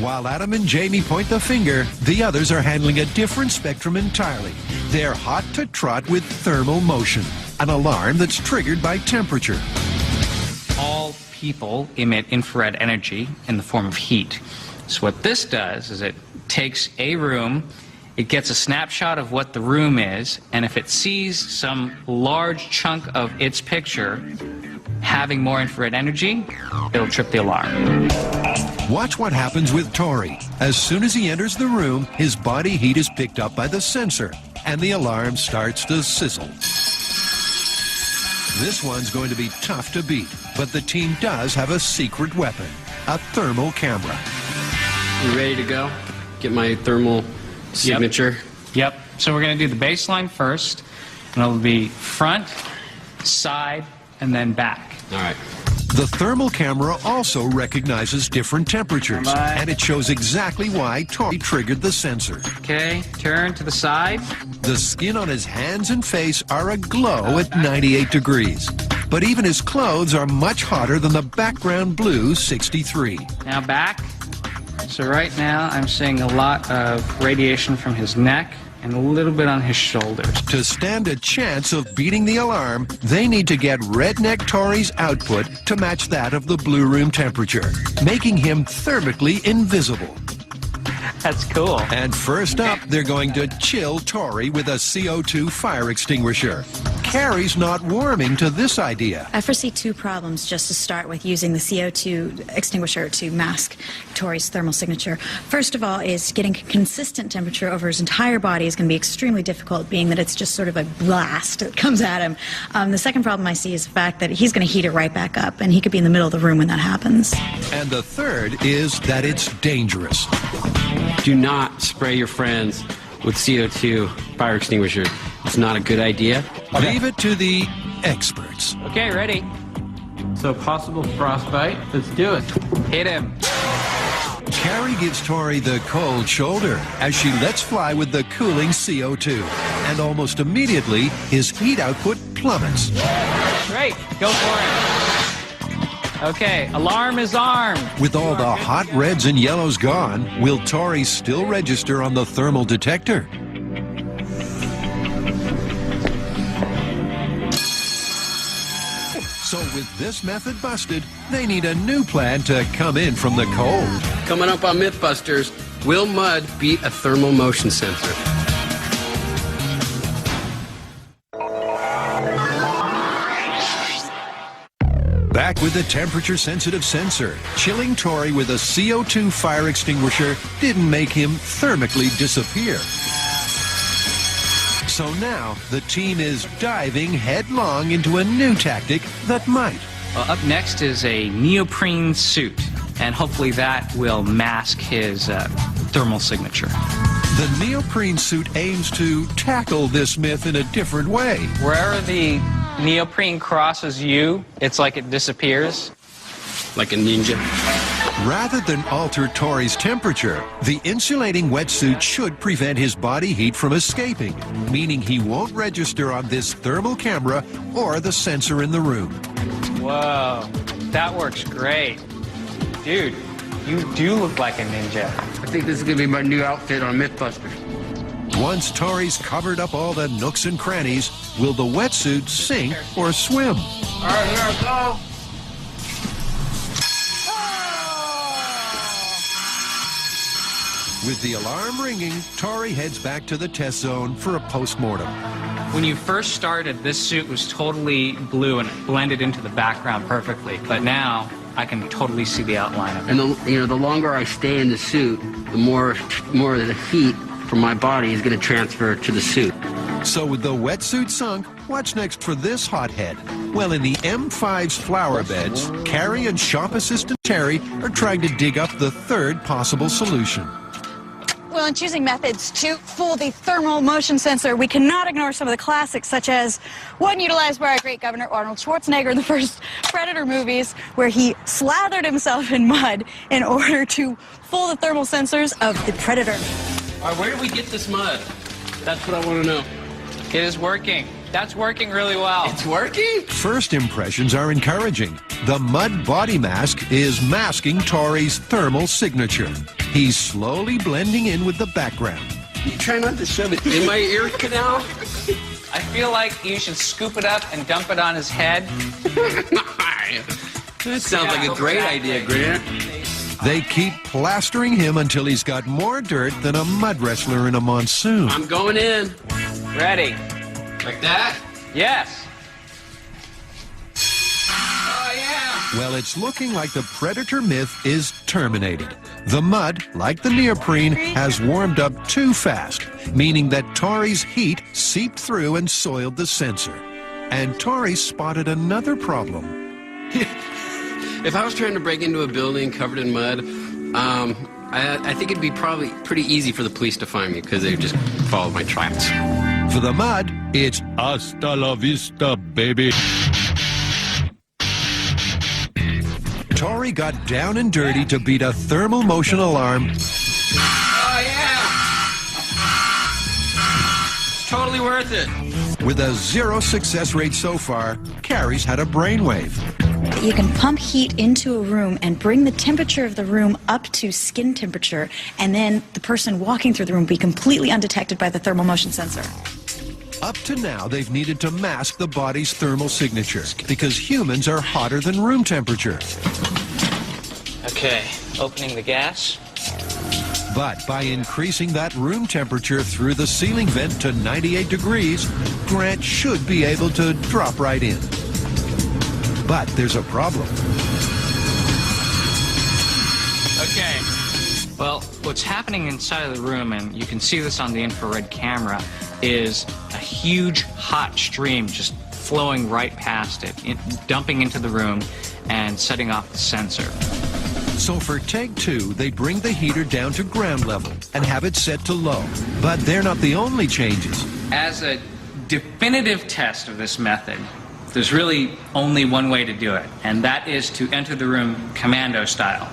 While Adam and Jamie point the finger, the others are handling a different spectrum entirely. They're hot to trot with thermal motion, an alarm that's triggered by temperature. All people emit infrared energy in the form of heat. So what this does is it takes a room, it gets a snapshot of what the room is, and if it sees some large chunk of its picture having more infrared energy, it'll trip the alarm. Watch what happens with Tori. As soon as he enters the room, his body heat is picked up by the sensor, and the alarm starts to sizzle. This one's going to be tough to beat, but the team does have a secret weapon, a thermal camera. You ready to go? Get my thermal signature? Yep. So we're going to do the baseline first, and it'll be front, side, and then back. All right. The thermal camera also recognizes different temperatures, and it shows exactly why Tori triggered the sensor. Okay, turn to the side. The skin on his hands and face are aglow at 98 degrees. But even his clothes are much hotter than the background blue 63. Now back. So right now I'm seeing a lot of radiation from his neck and a little bit on his shoulders. To stand a chance of beating the alarm, they need to get Redneck Tori's output to match that of the blue room temperature, making him thermically invisible. That's cool. And first up, they're going to chill Tori with a CO2 fire extinguisher. Carrie's not warming to this idea. I foresee two problems just to start with using the CO2 extinguisher to mask Tori's thermal signature. First of all is getting a consistent temperature over his entire body is going to be extremely difficult, being that it's just sort of a blast that comes at him. The second problem I see is the fact that he's going to heat it right back up, and he could be in the middle of the room when that happens. And the third is that it's dangerous. Do not spray your friends with CO2 fire extinguisher. It's not a good idea. Okay. Leave it to the experts. Okay, ready. So possible frostbite. Let's do it. Hit him. Carrie gives Tori the cold shoulder as she lets fly with the cooling CO2. And almost immediately, his heat output plummets. Great. Go for it. Okay, alarm is armed. With all the hot reds and yellows gone, will Tori still register on the thermal detector? So with this method busted, they need a new plan to come in from the cold. Coming up on Mythbusters, will mud beat a thermal motion sensor? Back with the temperature-sensitive sensor, chilling Tori with a CO2 fire extinguisher didn't make him thermically disappear. So now, the team is diving headlong into a new tactic that might. Well, up next is a neoprene suit, and hopefully that will mask his thermal signature. The neoprene suit aims to tackle this myth in a different way. Wherever the neoprene crosses you, it's like it disappears. Like a ninja. Rather than alter Tori's temperature, the insulating wetsuit should prevent his body heat from escaping, meaning he won't register on this thermal camera or the sensor in the room. Whoa, that works great. Dude, you do look like a ninja. I think this is going to be my new outfit on Mythbusters. Once Tori's covered up all the nooks and crannies, will the wetsuit sink or swim? All right, here I go. With the alarm ringing, Tori heads back to the test zone for a post-mortem. When you first started, this suit was totally blue and it blended into the background perfectly. But now, I can totally see the outline of it. And the longer I stay in the suit, the more of the heat from my body is going to transfer to the suit. So with the wetsuit sunk, what's next for this hothead? Well, in the M5's flower beds, Carrie and shop assistant Terry are trying to dig up the third possible solution. Well, in choosing methods to fool the thermal motion sensor, we cannot ignore some of the classics, such as one utilized by our great Governor Arnold Schwarzenegger in the first Predator movies, where he slathered himself in mud in order to fool the thermal sensors of the Predator. All right, where did we get this mud? That's what I want to know. It is working. That's working really well. It's working? First impressions are encouraging. The mud body mask is masking Tori's thermal signature. He's slowly blending in with the background. You try not to shove it in my ear canal. I feel like you should scoop it up and dump it on his head. That sounds like a great idea, Grant. They keep plastering him until he's got more dirt than a mud wrestler in a monsoon. I'm going in. Ready? Like that? Yes. Well, it's looking like the predator myth is terminated. The mud, like the neoprene, has warmed up too fast, meaning that Tori's heat seeped through and soiled the sensor. And Tori spotted another problem. If I was trying to break into a building covered in mud, I think it'd be probably pretty easy for the police to find me because they would just follow my tracks. For the mud, it's hasta la vista, baby. Tori got down and dirty to beat a thermal motion alarm. Oh, yeah! It's totally worth it. With a 0 success rate so far, Carrie's had a brainwave. You can pump heat into a room and bring the temperature of the room up to skin temperature, and then the person walking through the room will be completely undetected by the thermal motion sensor. Up to now, they've needed to mask the body's thermal signature because humans are hotter than room temperature. Okay, opening the gas. But by increasing that room temperature through the ceiling vent to 98 degrees, Grant should be able to drop right in. But there's a problem. Okay. Well, what's happening inside of the room, and you can see this on the infrared camera, is a huge hot stream just flowing right past it, dumping into the room and setting off the sensor. So for take 2, they bring the heater down to ground level and have it set to low. But they're not the only changes. As a definitive test of this method, there's really only one way to do it, and that is to enter the room commando style.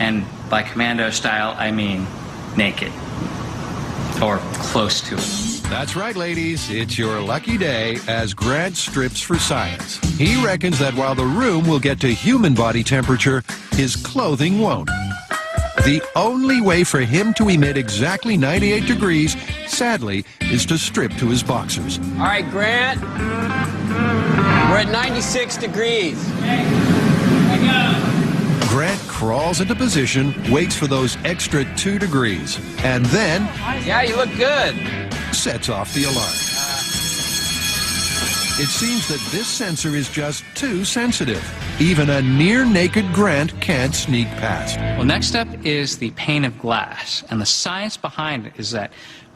And by commando style, I mean naked, or close to it. That's right, ladies. It's your lucky day as Grant strips for science. He reckons that while the room will get to human body temperature, his clothing won't. The only way for him to emit exactly 98 degrees, sadly, is to strip to his boxers. All right, Grant. We're at 96 degrees. Grant crawls into position, waits for those extra 2 degrees, and then Yeah, you look good. sets off the alarm. It seems that this sensor is just too sensitive. Even a near-naked Grant can't sneak past. Well, next up is the pane of glass, and the science behind it is that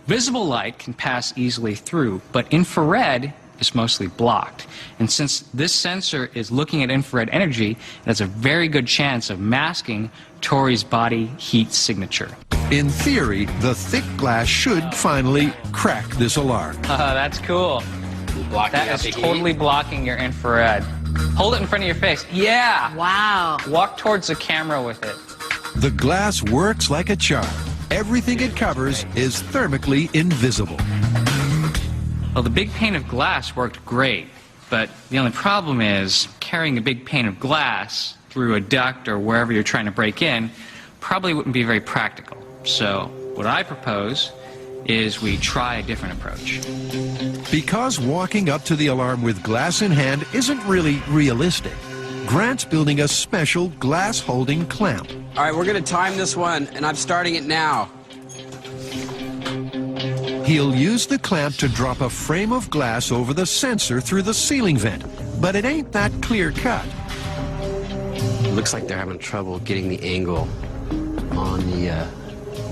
visible light can pass easily through, but infrared is mostly blocked. And since this sensor is looking at infrared energy, it has a very good chance of masking Tori's body heat signature. In theory, the thick glass should finally crack this alarm. That's cool. That is totally blocking your infrared. Hold it in front of your face. Yeah! Wow. Walk towards the camera with it. The glass works like a charm. Everything it covers is thermically invisible. Well, the big pane of glass worked great, but the only problem is carrying a big pane of glass through a duct or wherever you're trying to break in probably wouldn't be very practical. So what I propose is we try a different approach. Because walking up to the alarm with glass in hand isn't really realistic, Grant's building a special glass-holding clamp. All right, we're going to time this one, and I'm starting it now. He'll use the clamp to drop a frame of glass over the sensor through the ceiling vent, but it ain't that clear-cut. It looks like they're having trouble getting the angle on the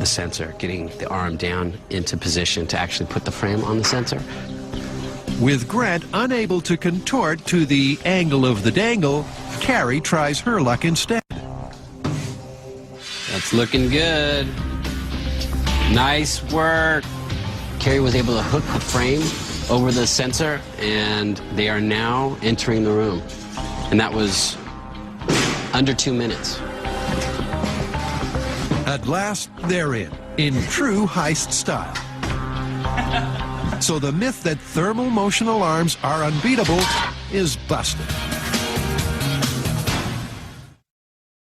sensor, getting the arm down into position to actually put the frame on the sensor. With Grant unable to contort to the angle of the dangle, Carrie tries her luck instead. That's looking good. Nice work. Carrie was able to hook the frame over the sensor, and they are now entering the room. And that was under 2 minutes. At last, they're in true heist style. So the myth that thermal motion alarms are unbeatable is busted.